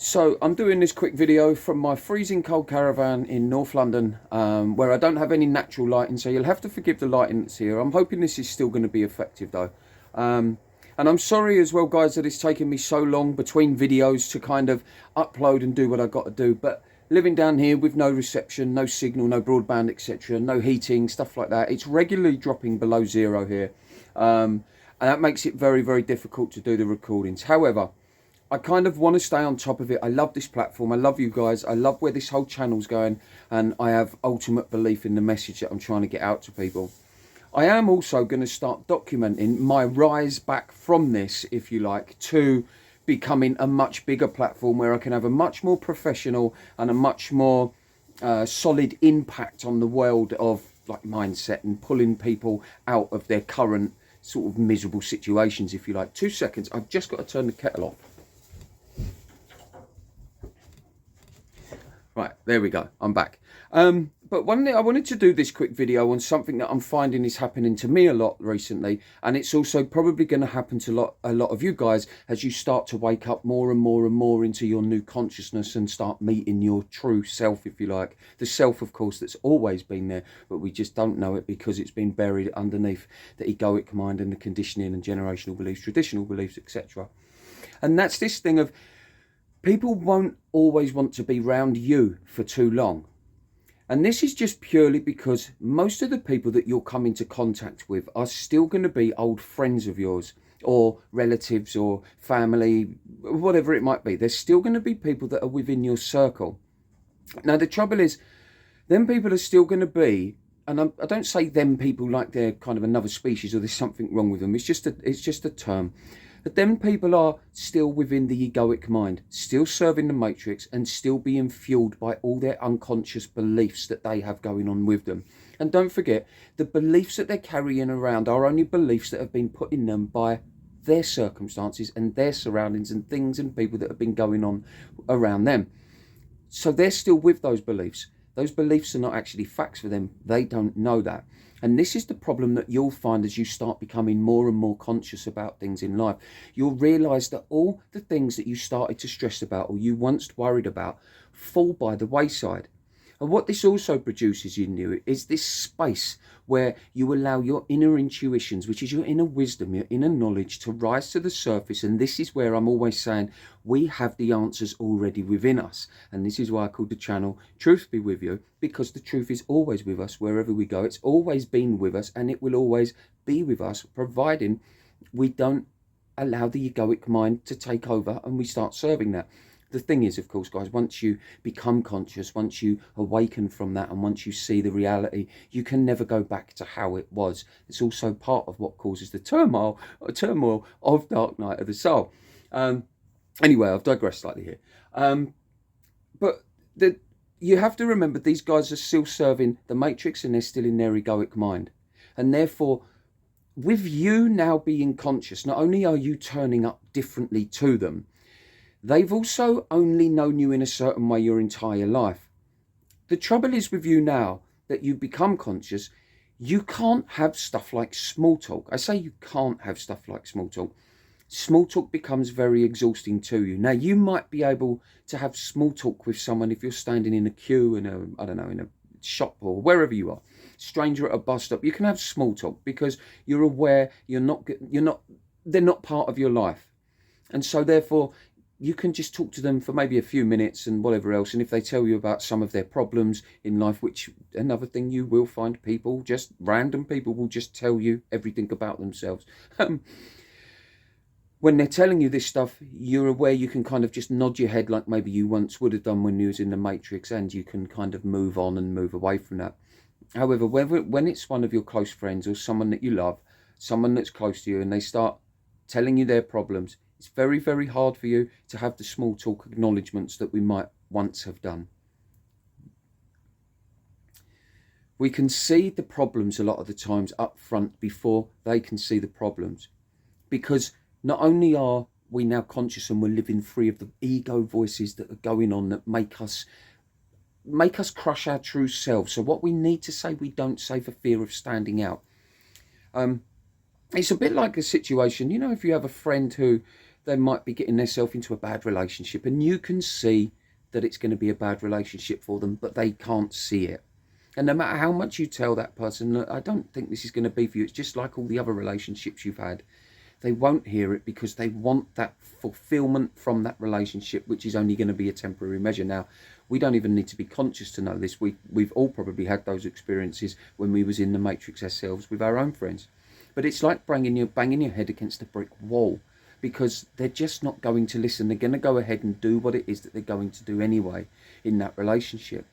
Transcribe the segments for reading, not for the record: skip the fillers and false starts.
So I'm doing this quick video from my freezing cold caravan in North London, where I don't have any natural lighting, so you'll have to forgive the lighting that's here. I'm hoping this is still going to be effective though. And I'm sorry as well, guys, that it's taken me so long between videos to kind of upload and do what I've got to do. But living down here with no reception, no signal, no broadband, etc., no heating, stuff like that, it's regularly dropping below zero here. And that makes it very, very difficult to do the recordings. However, I kind of want to stay on top of it. I love this platform. I love you guys. I love where this whole channel's going. And I have ultimate belief in the message that I'm trying to get out to people. I am also going to start documenting my rise back from this, if you like, to becoming a much bigger platform where I can have a much more professional and a much more solid impact on the world of like mindset and pulling people out of their current sort of miserable situations, if you like. 2 seconds. I've just got to turn the kettle off. Right, there we go. I'm back. But one day I wanted to do this quick video on something that I'm finding is happening to me a lot recently, and it's also probably going to happen to a lot of you guys as you start to wake up more and more and more into your new consciousness and start meeting your true self, if you like. The self, of course, that's always been there, but we just don't know it because it's been buried underneath the egoic mind and the conditioning and generational beliefs, traditional beliefs, etc. And that's this thing of people won't always want to be round you for too long. And this is just purely because most of the people that you'll come into contact with are still going to be old friends of yours or relatives or family, whatever it might be. There's still going to be people that are within your circle. Now, the trouble is, them people are still going to be, and I don't say them people like they're kind of another species or there's something wrong with them. It's just a term. But them people are still within the egoic mind, still serving the matrix and still being fueled by all their unconscious beliefs that they have going on with them. And don't forget, the beliefs that they're carrying around are only beliefs that have been put in them by their circumstances and their surroundings and things and people that have been going on around them. So they're still with those beliefs. Those beliefs are not actually facts for them. They don't know that. And this is the problem that you'll find as you start becoming more and more conscious about things in life. You'll realise that all the things that you started to stress about or you once worried about fall by the wayside. And what this also produces in you is this space where you allow your inner intuitions, which is your inner wisdom, your inner knowledge, to rise to the surface. And this is where I'm always saying we have the answers already within us. And this is why I called the channel Truth Be With You, because the truth is always with us wherever we go. It's always been with us and it will always be with us, providing we don't allow the egoic mind to take over and we start serving that. The thing is, of course, guys, once you become conscious, once you awaken from that, and once you see the reality, you can never go back to how it was. It's also part of what causes the turmoil of Dark Night of the Soul. Anyway, I've digressed slightly here. But you have to remember these guys are still serving the Matrix and they're still in their egoic mind. And therefore, with you now being conscious, not only are you turning up differently to them, they've also only known you in a certain way your entire life. The trouble is with you now that you become conscious, you can't have stuff like small talk. I say you can't have stuff like small talk. Small talk becomes very exhausting to you. Now, you might be able to have small talk with someone if you're standing in a queue in a shop or wherever you are. Stranger at a bus stop, you can have small talk because you're aware they're not part of your life. And so therefore, you can just talk to them for maybe a few minutes and whatever else. And if they tell you about some of their problems in life, which another thing you will find people, just random people will just tell you everything about themselves. When they're telling you this stuff, you're aware you can kind of just nod your head like maybe you once would have done when you was in the Matrix, and you can kind of move on and move away from that. However, when it's one of your close friends or someone that you love, someone that's close to you, and they start telling you their problems, it's very, very hard for you to have the small talk acknowledgements that we might once have done. We can see the problems a lot of the times up front before they can see the problems. Because not only are we now conscious and we're living free of the ego voices that are going on that make us crush our true selves. So what we need to say, we don't say for fear of standing out. It's a bit like a situation, you know, if you have a friend who they might be getting themselves into a bad relationship, and you can see that it's going to be a bad relationship for them, but they can't see it. And no matter how much you tell that person, look, I don't think this is going to be for you, it's just like all the other relationships you've had, they won't hear it because they want that fulfillment from that relationship, which is only going to be a temporary measure. Now, we don't even need to be conscious to know this. We've all probably had those experiences when we was in the matrix ourselves with our own friends. But it's like banging your head against a brick wall, because they're just not going to listen. They're going to go ahead and do what it is that they're going to do anyway in that relationship.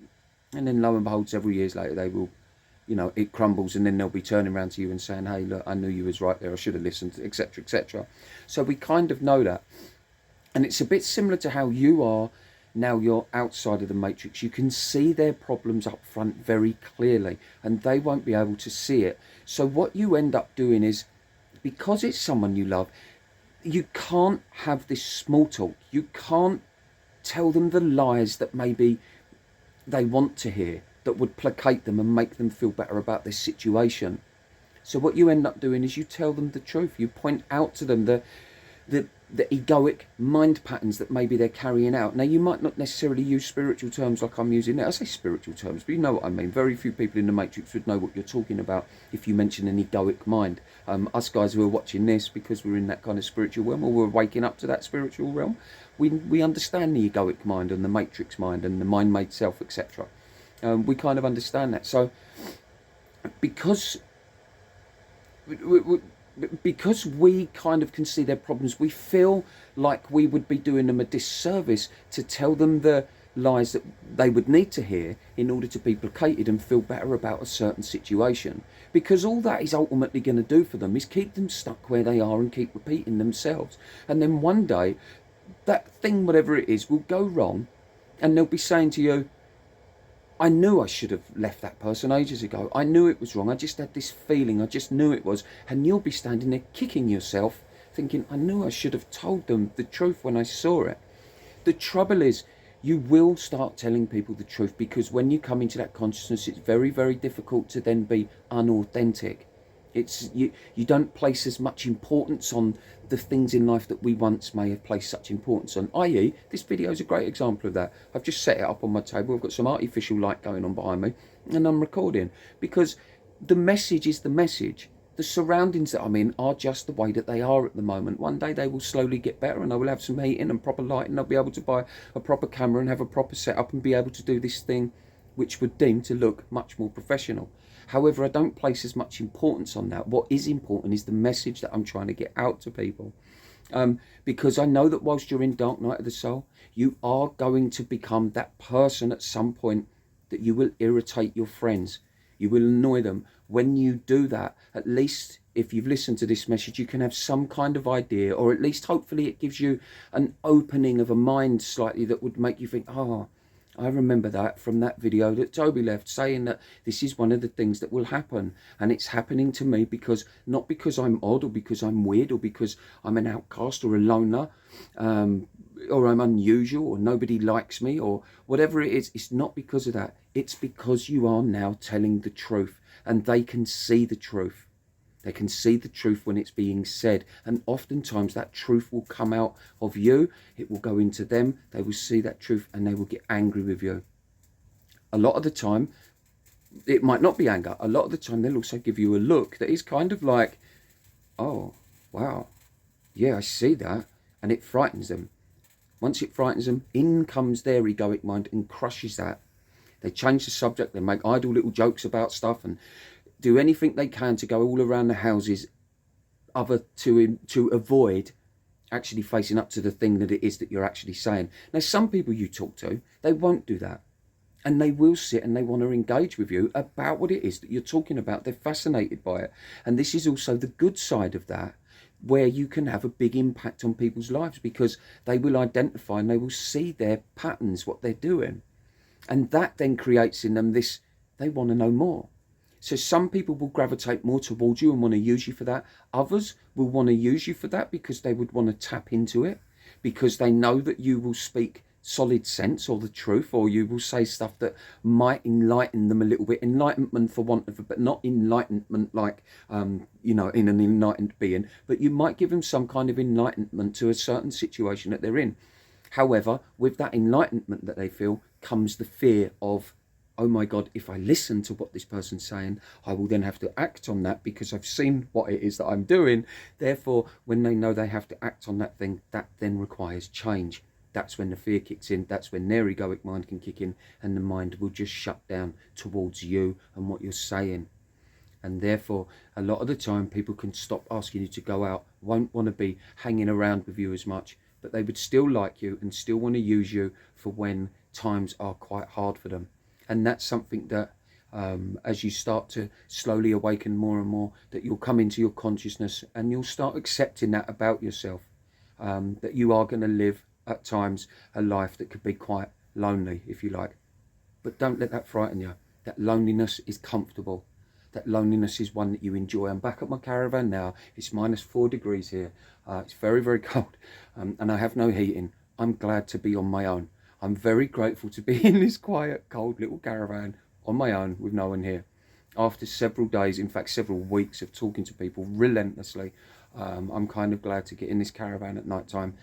And then lo and behold, several years later, they will, you know, it crumbles, and then they'll be turning around to you and saying, hey, look, I knew you was right there, I should have listened, etc., etc. So we kind of know that. And it's a bit similar to how you are now you're outside of the matrix. You can see their problems up front very clearly, and they won't be able to see it. So what you end up doing is, because it's someone you love, you can't have this small talk. You can't tell them the lies that maybe they want to hear, that would placate them and make them feel better about this situation. So what you end up doing is you tell them the truth. You point out to them the egoic mind patterns that maybe they're carrying out. Now, you might not necessarily use spiritual terms like I'm using now. I say spiritual terms, but you know what I mean. Very few people in the matrix would know what you're talking about if you mention an egoic mind. Us guys who are watching this, because we're in that kind of spiritual realm, or we're waking up to that spiritual realm, we understand the egoic mind and the matrix mind and the mind-made self, etc. We kind of understand that. So because we kind of can see their problems, we feel like we would be doing them a disservice to tell them the lies that they would need to hear in order to be placated and feel better about a certain situation. Because all that is ultimately going to do for them is keep them stuck where they are and keep repeating themselves. And then one day, that thing, whatever it is, will go wrong, and they'll be saying to you, I knew I should have left that person ages ago. I knew it was wrong. I just had this feeling. I just knew it was. And you'll be standing there kicking yourself, thinking, I knew I should have told them the truth when I saw it. The trouble is, you will start telling people the truth, because when you come into that consciousness, it's very, very difficult to then be unauthentic. It's you don't place as much importance on the things in life that we once may have placed such importance on, i.e. this video is a great example of that. I've just set it up on my table, I've got some artificial light going on behind me, and I'm recording, because the message is the message. The surroundings that I'm in are just the way that they are at the moment. One day they will slowly get better, and I will have some heating and proper lighting, and I'll be able to buy a proper camera and have a proper setup and be able to do this thing which would deem to look much more professional. However, I don't place as much importance on that. What is important is the message that I'm trying to get out to people. Because I know that whilst you're in Dark Night of the Soul, you are going to become that person at some point that you will irritate your friends. You will annoy them. When you do that, at least if you've listened to this message, you can have some kind of idea, or at least hopefully it gives you an opening of a mind slightly that would make you think, oh, I remember that from that video that Toby left, saying that this is one of the things that will happen, and it's happening to me because, not because I'm odd or because I'm weird or because I'm an outcast or a loner, or I'm unusual or nobody likes me or whatever it is. It's not because of that. It's because you are now telling the truth, and they can see the truth. They can see the truth when it's being said, and oftentimes that truth will come out of you. It will go into them. They will see that truth and they will get angry with you. A lot of the time, it might not be anger. A lot of the time, they'll also give you a look that is kind of like, oh, wow, yeah, I see that. And it frightens them. Once it frightens them, in comes their egoic mind and crushes that. They change the subject. They make idle little jokes about stuff and do anything they can to go all around the houses to avoid actually facing up to the thing that it is that you're actually saying. Now, some people you talk to, they won't do that. And they will sit and they want to engage with you about what it is that you're talking about. They're fascinated by it. And this is also the good side of that, where you can have a big impact on people's lives, because they will identify and they will see their patterns, what they're doing. And that then creates in them this, they want to know more. So some people will gravitate more towards you and want to use you for that. Others will want to use you for that because they would want to tap into it, because they know that you will speak solid sense or the truth, or you will say stuff that might enlighten them a little bit. Enlightenment for want of, but not enlightenment like, you know, in an enlightened being, but you might give them some kind of enlightenment to a certain situation that they're in. However, with that enlightenment that they feel comes the fear of, oh my God, if I listen to what this person's saying, I will then have to act on that because I've seen what it is that I'm doing. Therefore, when they know they have to act on that thing, that then requires change. That's when the fear kicks in. That's when their egoic mind can kick in, and the mind will just shut down towards you and what you're saying. And therefore, a lot of the time, people can stop asking you to go out, won't want to be hanging around with you as much, but they would still like you and still want to use you for when times are quite hard for them. And that's something that, as you start to slowly awaken more and more, that you'll come into your consciousness and you'll start accepting that about yourself, that you are going to live at times a life that could be quite lonely, if you like. But don't let that frighten you. That loneliness is comfortable. That loneliness is one that you enjoy. I'm back at my caravan now. It's -4 degrees here. It's very, very cold, and I have no heating. I'm glad to be on my own. I'm very grateful to be in this quiet, cold little caravan on my own with no one here. After several days, in fact several weeks of talking to people relentlessly, I'm kind of glad to get in this caravan at night time,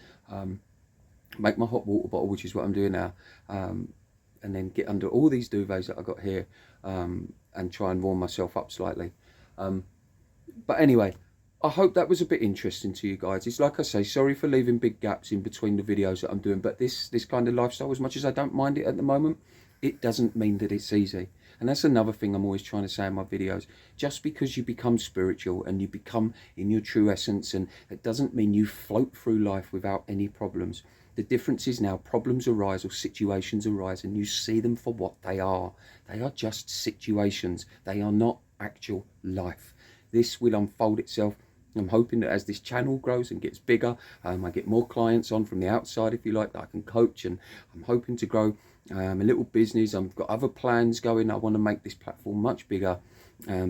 make my hot water bottle, which is what I'm doing now, and then get under all these duvets that I got here, and try and warm myself up slightly. But anyway, I hope that was a bit interesting to you guys. It's like I say, sorry for leaving big gaps in between the videos that I'm doing, but this kind of lifestyle, as much as I don't mind it at the moment, it doesn't mean that it's easy. And that's another thing I'm always trying to say in my videos. Just because you become spiritual and you become in your true essence, and it doesn't mean you float through life without any problems. The difference is now problems arise or situations arise and you see them for what they are. They are just situations. They are not actual life. This will unfold itself. I'm hoping that as this channel grows and gets bigger, I get more clients on from the outside, if you like, that I can coach, and I'm hoping to grow a little business. I've got other plans going. I want to make this platform much bigger,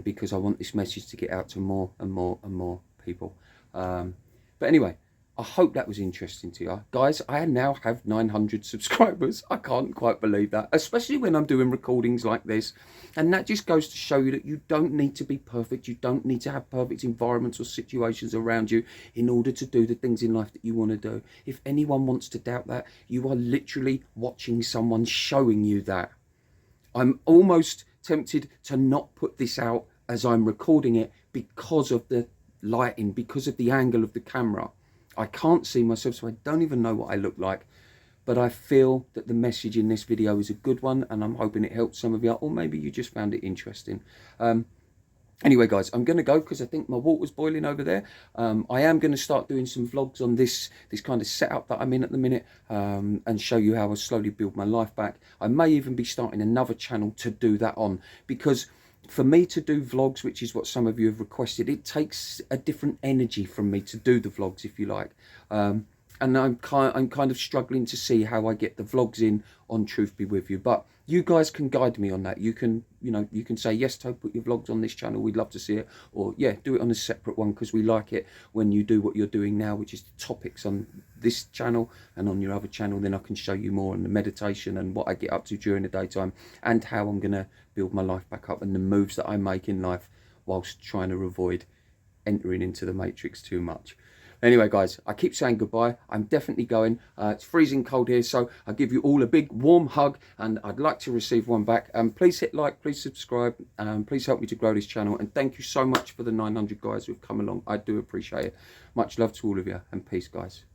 because I want this message to get out to more and more and more people. But anyway, I hope that was interesting to you. Guys, I now have 900 subscribers. I can't quite believe that, especially when I'm doing recordings like this. And that just goes to show you that you don't need to be perfect. You don't need to have perfect environments or situations around you in order to do the things in life that you want to do. If anyone wants to doubt that, you are literally watching someone showing you that. I'm almost tempted to not put this out as I'm recording it because of the lighting, because of the angle of the camera. I can't see myself, so I don't even know what I look like. But I feel that the message in this video is a good one, and I'm hoping it helps some of you, or maybe you just found it interesting. Anyway, guys, I'm going to go because I think my water's boiling over there. I am going to start doing some vlogs on this kind of setup that I'm in at the minute, and show you how I slowly build my life back. I may even be starting another channel to do that on, because for me to do vlogs, which is what some of you have requested, it takes a different energy from me to do the vlogs, if you like. And I'm kind of struggling to see how I get the vlogs in on Truth Be With You. But you guys can guide me on that. You can, you can say, yes, Toad, put your vlogs on this channel. We'd love to see it. Or, yeah, do it on a separate one, because we like it when you do what you're doing now, which is the topics on this channel and on your other channel. Then I can show you more on the meditation and what I get up to during the daytime, and how I'm going to build my life back up, and the moves that I make in life whilst trying to avoid entering into the matrix too much. Anyway, guys, I keep saying goodbye. I'm definitely going. It's freezing cold here, so I give you all a big warm hug, and I'd like to receive one back. Please hit like, please subscribe, please help me to grow this channel, and thank you so much for the 900 guys who've come along. I do appreciate it. Much love to all of you, and peace, guys.